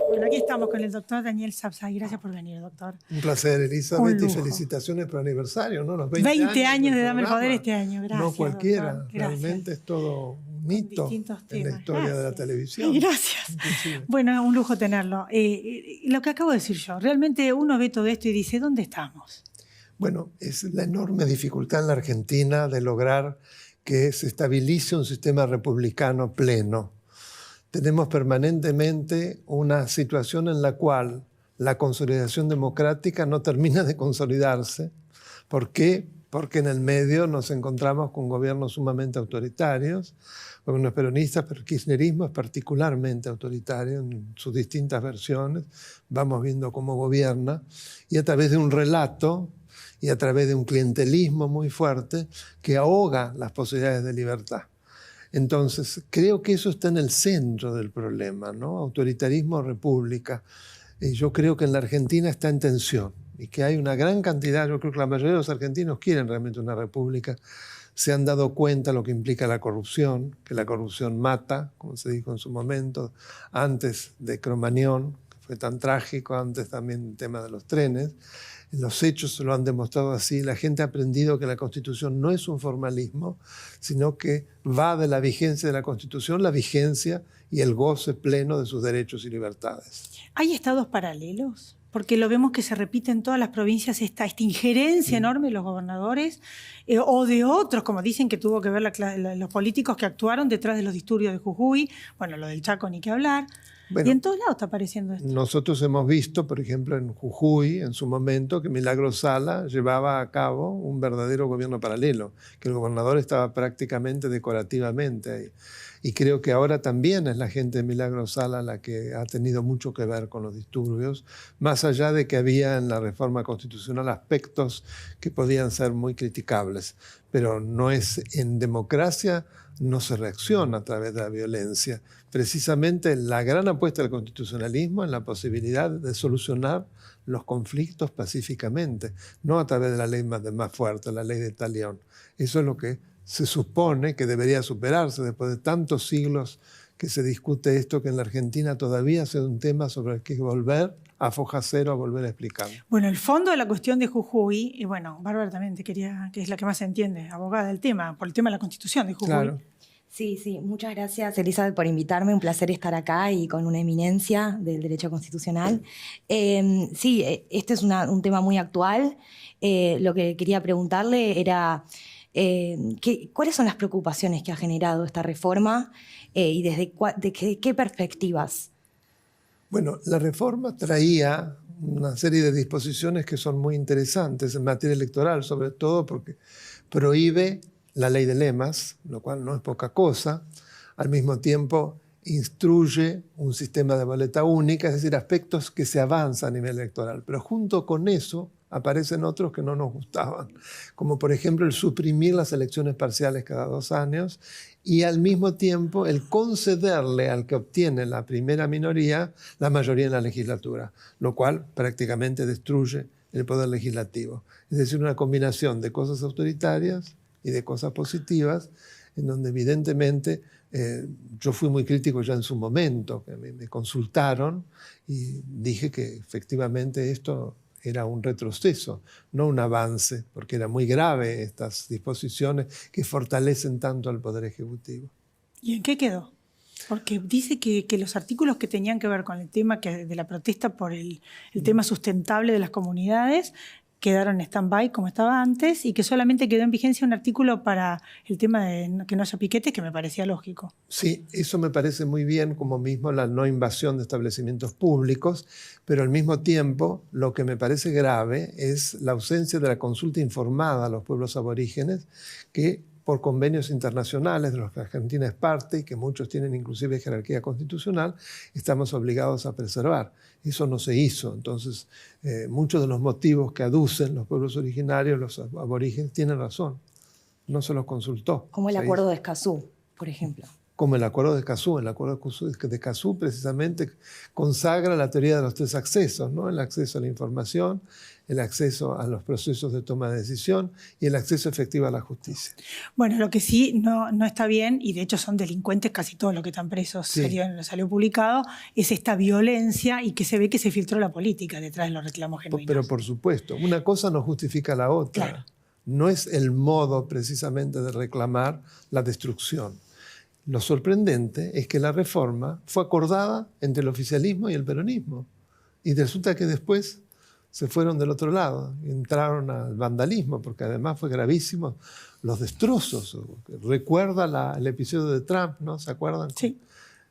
Bueno, aquí estamos con el doctor Daniel Sapsay. Gracias por venir, doctor. Un placer, Elizabeth, y lujo. felicitaciones por el aniversario, ¿no? Los 20 años de Dame el programa. Poder este año. Gracias, No cualquiera, doctor. realmente es todo un hito en la historia de la televisión. Gracias. Inclusive. Bueno, un lujo tenerlo. Lo que acabo de decir yo, realmente uno ve todo esto y dice, ¿dónde estamos? Bueno, es la enorme dificultad en la Argentina de lograr que se estabilice un sistema republicano pleno. Tenemos permanentemente una situación en la cual la consolidación democrática no termina de consolidarse. ¿Por qué? Porque en el medio nos encontramos con gobiernos sumamente autoritarios, gobiernos peronistas, pero el kirchnerismo es particularmente autoritario en sus distintas versiones. Vamos viendo cómo gobierna y a través de un relato y a través de un clientelismo muy fuerte que ahoga las posibilidades de libertad. Entonces, creo que eso está en el centro del problema, ¿no? Autoritarismo o república. Yo creo que en la Argentina está en tensión y que hay una gran cantidad, yo creo que la mayoría de los argentinos quieren realmente una república, se han dado cuenta lo que implica la corrupción, que la corrupción mata, como se dijo en su momento, antes de Cromañón, que fue tan trágico, antes también el tema de los trenes. Los hechos lo han demostrado así. La gente ha aprendido que la Constitución no es un formalismo, sino que va de la vigencia de la Constitución, la vigencia y el goce pleno de sus derechos y libertades. ¿Hay estados paralelos? Porque lo vemos que se repite en todas las provincias esta injerencia enorme de los gobernadores o de otros, como dicen que tuvo que ver los políticos que actuaron detrás de los disturbios de Jujuy, bueno, lo del Chaco ni que hablar. Bueno, y en todos lados está apareciendo esto. Nosotros hemos visto, por ejemplo, en Jujuy, en su momento, que Milagros Sala llevaba a cabo un verdadero gobierno paralelo, que el gobernador estaba prácticamente decorativamente ahí. Y creo que ahora también es la gente de Milagros Sala la que ha tenido mucho que ver con los disturbios, más allá de que había en la reforma constitucional aspectos que podían ser muy criticables. Pero no es en democracia, no se reacciona a través de la violencia. Precisamente la gran apuesta del constitucionalismo es la posibilidad de solucionar los conflictos pacíficamente, no a través de la ley más fuerte, la ley de Talión. Eso es lo que se supone que debería superarse después de tantos siglos que se discute esto, que en la Argentina todavía es un tema sobre el que volver a foja cero, a volver a explicar. Bueno, el fondo de la cuestión de Jujuy, y bueno, Bárbara también te quería, que es la que más entiende, abogada del tema, por el tema de la Constitución de Jujuy. Claro. Sí, muchas gracias, Elizabeth, por invitarme. Un placer estar acá y con una eminencia del derecho constitucional. Este es un tema muy actual. Lo que quería preguntarle era ¿cuáles son las preocupaciones que ha generado esta reforma y desde qué perspectivas? Bueno, la reforma traía una serie de disposiciones que son muy interesantes en materia electoral, sobre todo porque prohíbe la ley de lemas, lo cual no es poca cosa. Al mismo tiempo instruye un sistema de boleta única, es decir, aspectos que se avanzan a nivel electoral. Pero junto con eso aparecen otros que no nos gustaban, como por ejemplo el suprimir las elecciones parciales cada 2 años y al mismo tiempo el concederle al que obtiene la primera minoría la mayoría en la legislatura, lo cual prácticamente destruye el poder legislativo. Es decir, una combinación de cosas autoritarias y de cosas positivas, en donde evidentemente yo fui muy crítico ya en su momento, que me consultaron y dije que efectivamente esto era un retroceso, no un avance, porque era muy grave estas disposiciones que fortalecen tanto al Poder Ejecutivo. ¿Y en qué quedó? Porque dice que los artículos que tenían que ver con el tema de la protesta por el tema sustentable de las comunidades quedaron en stand-by como estaba antes y que solamente quedó en vigencia un artículo para el tema de que no haya piquetes, que me parecía lógico. Sí, eso me parece muy bien, como mismo la no invasión de establecimientos públicos, pero al mismo tiempo lo que me parece grave es la ausencia de la consulta informada a los pueblos aborígenes que por convenios internacionales de los que Argentina es parte y que muchos tienen inclusive jerarquía constitucional, estamos obligados a preservar. Eso no se hizo. Entonces, muchos de los motivos que aducen los pueblos originarios, los aborígenes, tienen razón. No se los consultó. Como el acuerdo de Escazú, por ejemplo. como el Acuerdo de Escazú. El Acuerdo de Escazú precisamente consagra la teoría de los 3 accesos, ¿no? El acceso a la información, el acceso a los procesos de toma de decisión y el acceso efectivo a la justicia. Bueno, lo que sí no está bien, y de hecho son delincuentes casi todos los que están presos, Sí. salió publicado, es esta violencia y que se ve que se filtró la política detrás de los reclamos genuinos. Pero por supuesto, una cosa no justifica la otra. Claro. No es el modo precisamente de reclamar la destrucción. Lo sorprendente es que la reforma fue acordada entre el oficialismo y el peronismo. Y resulta que después se fueron del otro lado, entraron al vandalismo, porque además fue gravísimo los destrozos. Recuerda el episodio de Trump, ¿no? ¿Se acuerdan? Sí.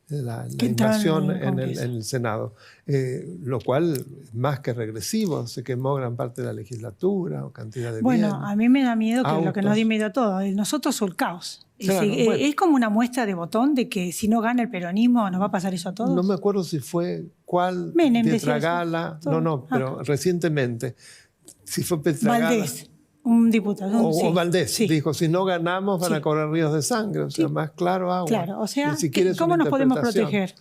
La Que invasión entraron en el Senado, lo cual más que regresivo, se quemó gran parte de la legislatura o cantidad de Bueno, bienes. a mí me da miedo que lo que autos. nos dio miedo a todo, nosotros o el caos. Claro, bueno. Es como una muestra de botón de que si no gana el peronismo nos va a pasar eso a todos. No me acuerdo si fue cuál Menem Pietragala, decía eso. no, pero recientemente, si fue Pietragala Valdés, un diputado. o Valdés, sí. dijo, si no ganamos van a correr ríos de sangre, o sea, Sí. más claro agua. Claro, o sea, Ni siquiera es ¿cómo una nos podemos interpretación. proteger?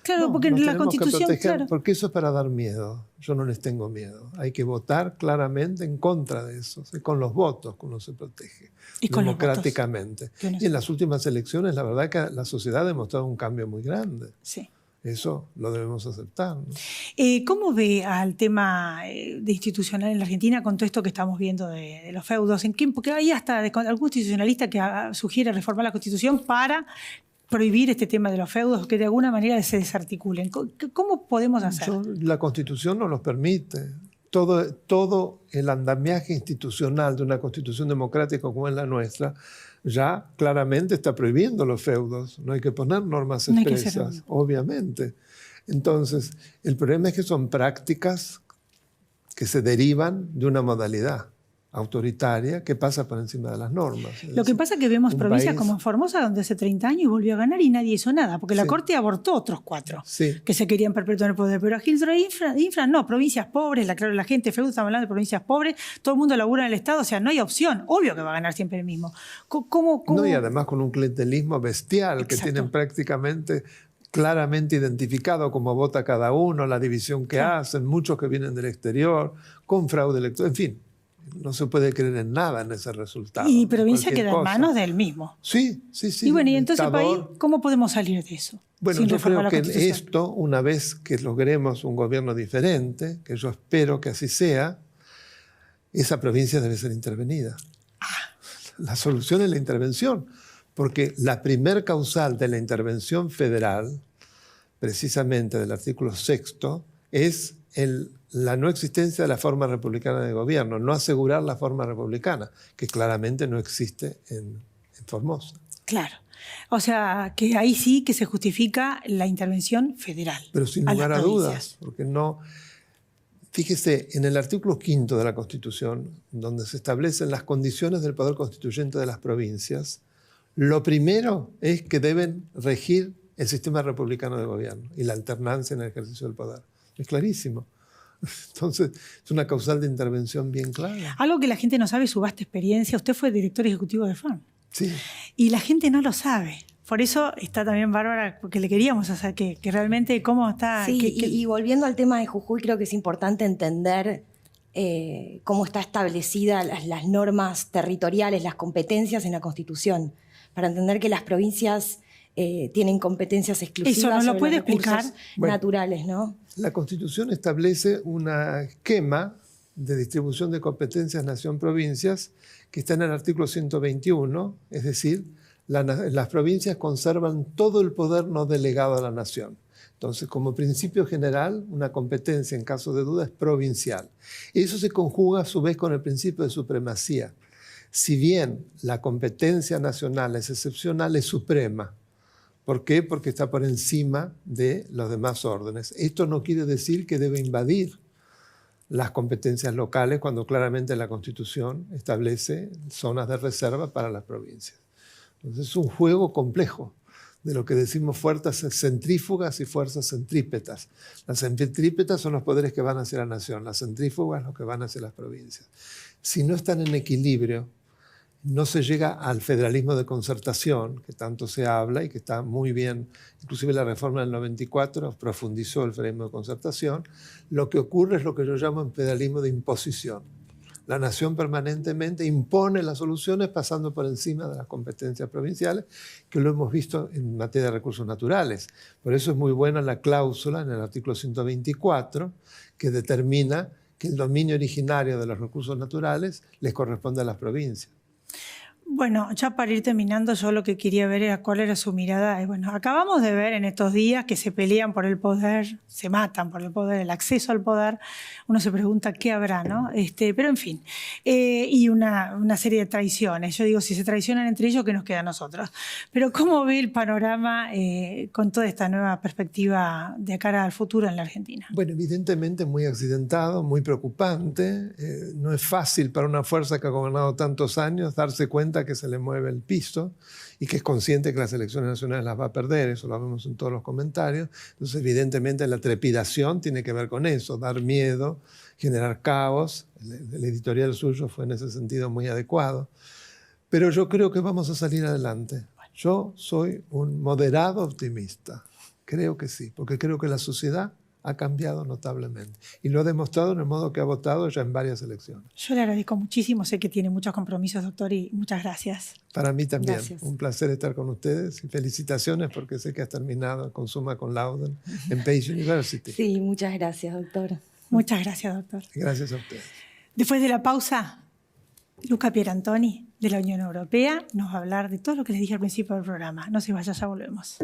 Claro, No, porque nos en la tenemos que Constitución, proteger, claro. porque eso es para dar miedo. Yo no les tengo miedo. Hay que votar claramente en contra de eso. Con los votos que uno se protege, Y con los democráticamente. votos que uno Y en las últimas elecciones, la verdad que la sociedad ha demostrado un cambio muy grande. Sí. Eso lo debemos aceptar, ¿no? ¿Cómo ve al tema de institucional en la Argentina con todo esto que estamos viendo de los feudos? Porque hay hasta algún constitucionalista que sugiere reformar la Constitución para prohibir este tema de los feudos, que de alguna manera se desarticulen. ¿Cómo podemos hacer? La Constitución no los permite. Todo el andamiaje institucional de una constitución democrática como es la nuestra ya claramente está prohibiendo los feudos. No hay que poner normas No hay que expresas, hacerlo. obviamente. Entonces, el problema es que son prácticas que se derivan de una modalidad autoritaria que pasa por encima de las normas. Lo que pasa es que vemos un provincias país- como Formosa, donde hace 30 años volvió a ganar y nadie hizo nada, porque la Sí. Corte abortó otros 4 Sí. que se querían perpetuar en el poder. Pero a Hillsborough Infra no, provincias pobres, claro, la gente, feudo, estamos hablando de provincias pobres, todo el mundo labura en el Estado, o sea, no hay opción, obvio que va a ganar siempre el mismo. ¿Cómo? No, y además con un clientelismo bestial que Exacto. tienen prácticamente claramente identificado cómo vota cada uno, la división que Claro. hacen, muchos que vienen del exterior, con fraude electoral, en fin, no se puede creer en nada en ese resultado. Y provincia cualquier queda en cosa. manos del mismo. Sí. Y bueno, y entonces, dictador. país, ¿cómo podemos salir de eso? Bueno, sin yo reformar creo la que Constitución? esto, una vez que logremos un gobierno diferente, que yo espero que así sea, esa provincia debe ser intervenida. La solución es la intervención, porque la primer causal de la intervención federal, precisamente del artículo 6º, es la no existencia de la forma republicana de gobierno, no asegurar la forma republicana, que claramente no existe en Formosa. Claro. O sea, que ahí sí que se justifica la intervención federal. Pero sin a lugar las a dudas, provincias. porque no... Fíjese, en el artículo 5º de la Constitución, donde se establecen las condiciones del poder constituyente de las provincias, lo primero es que deben regir el sistema republicano de gobierno y la alternancia en el ejercicio del poder. Es clarísimo. Entonces, es una causal de intervención bien clara. Algo que la gente no sabe es su vasta experiencia. Usted fue director ejecutivo de FAM. Sí. Y la gente no lo sabe. Por eso está también Bárbara, porque le queríamos hacer que realmente cómo está... Sí, que- y volviendo al tema de Jujuy, creo que es importante entender cómo está establecidas las normas territoriales, las competencias en la Constitución, para entender que las provincias tienen competencias exclusivas Eso, ¿nos lo sobre puede los recursos explicar? Bueno. naturales, ¿no? La Constitución establece un esquema de distribución de competencias nación-provincias que está en el artículo 121, es decir, las provincias conservan todo el poder no delegado a la nación. Entonces, como principio general, una competencia en caso de duda es provincial. Y eso se conjuga a su vez con el principio de supremacía. Si bien la competencia nacional es excepcional, es suprema. ¿Por qué? Porque está por encima de los demás órdenes. Esto no quiere decir que debe invadir las competencias locales cuando claramente la Constitución establece zonas de reserva para las provincias. Entonces es un juego complejo de lo que decimos fuerzas centrífugas y fuerzas centrípetas. Las centrípetas son los poderes que van hacia la nación, las centrífugas los que van hacia las provincias. Si no están en equilibrio no se llega al federalismo de concertación, que tanto se habla y que está muy bien. Inclusive la reforma del 94 profundizó el federalismo de concertación. Lo que ocurre es lo que yo llamo un federalismo de imposición. La nación permanentemente impone las soluciones pasando por encima de las competencias provinciales, que lo hemos visto en materia de recursos naturales. Por eso es muy buena la cláusula en el artículo 124 que determina que el dominio originario de los recursos naturales les corresponde a las provincias. Bueno, ya para ir terminando, yo lo que quería ver era cuál era su mirada. Bueno, acabamos de ver en estos días que se pelean por el poder, se matan por el poder, el acceso al poder. Uno se pregunta qué habrá, ¿no? Pero en fin, y una serie de traiciones. Yo digo, si se traicionan entre ellos, ¿qué nos queda a nosotros? Pero ¿cómo ve el panorama con toda esta nueva perspectiva de cara al futuro en la Argentina? Bueno, evidentemente muy accidentado, muy preocupante. No es fácil para una fuerza que ha gobernado tantos años darse cuenta que se le mueve el piso y que es consciente que las elecciones nacionales las va a perder, eso lo vemos en todos los comentarios. Entonces, evidentemente, la trepidación tiene que ver con eso, dar miedo, generar caos. El editorial suyo fue en ese sentido muy adecuado. Pero yo creo que vamos a salir adelante. Yo soy un moderado optimista, creo que sí, porque creo que la sociedad ha cambiado notablemente. Y lo ha demostrado en el modo que ha votado ya en varias elecciones. Yo le agradezco muchísimo, sé que tiene muchos compromisos, doctor, y muchas gracias. Para mí también. Gracias. Un placer estar con ustedes y felicitaciones porque sé que has terminado con summa cum laude en Pace University. Sí, muchas gracias, doctor. Muchas gracias, doctor. Gracias a ustedes. Después de la pausa, Luca Pierantoni, de la Unión Europea, nos va a hablar de todo lo que les dije al principio del programa. No se vaya, ya volvemos.